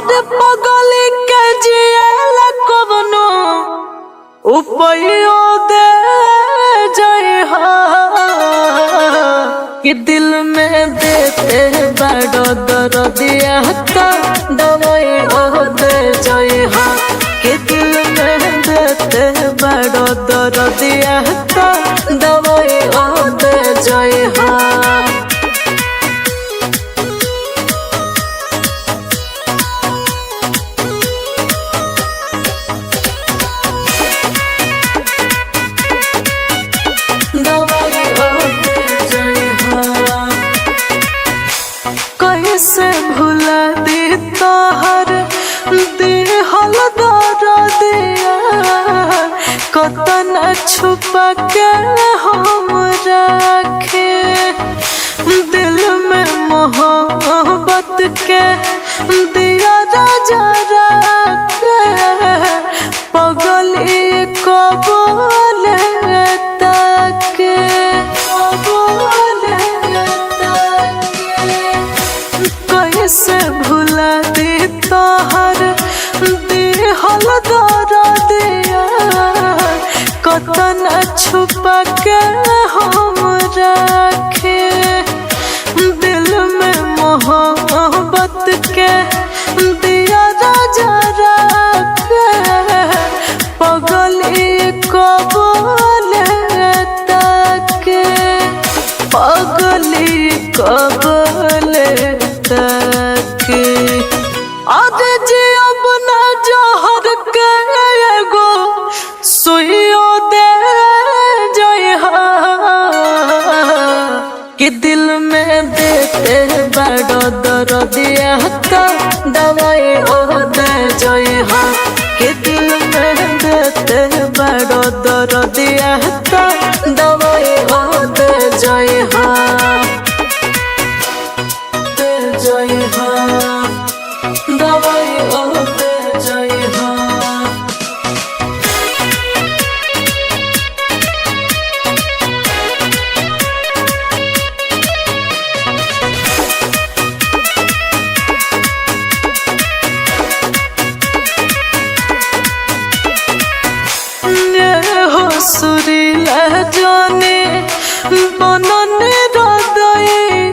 पगली के जियल कवनो उपयो दे जइहा कि दिल में देते बड़ो दर्दिया का दवाई दे जइहा कि दिल में देते बड़ो दर्दिया का दवाई दे जइहा। कैसे भुला दी तोहर दिहल दर्दिया कतन छुपा के हम रखे दिल में मोहब्बत के दिया राजा रखे पगली को बोले तके कैसे भुला दी तोहर दिहल दर्दिया कतन छुपा के हम रखे दिल में मोहब्बत के दिया राजा रखे पगली को बोले तके पगली को बोले तके आज जी अपना जहर के एगो सुइयो दे जइहा कि दिल में देते बड़ो दर्दिया का दवाई दे जइहा कि दिल में देते बड़ो दर्दिया का दवाई दे जइहा दे जइहा दवाई दे जइहा। सुरीला जाने बनने हृदय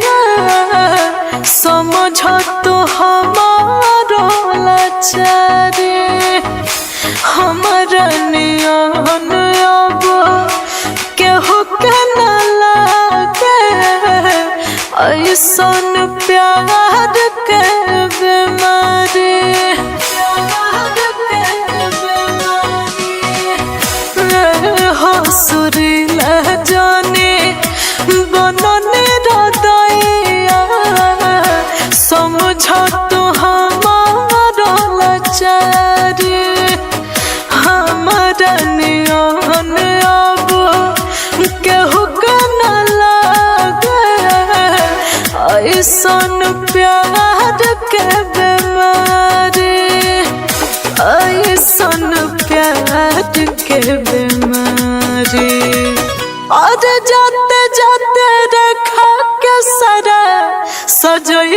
समझ तो हमारो लाचारे हमारा नियन अब केहू के न लागे ऐसन प्यार के बीमारी सुरीला जाने बनने हृदय समझ तो हमारा लाचारी हमारा नियन अब केहू के न लागे ऐसन प्यार के बीमारी ऐसन प्यार के बीमारी और जाते जाते रेखा के सरा सजई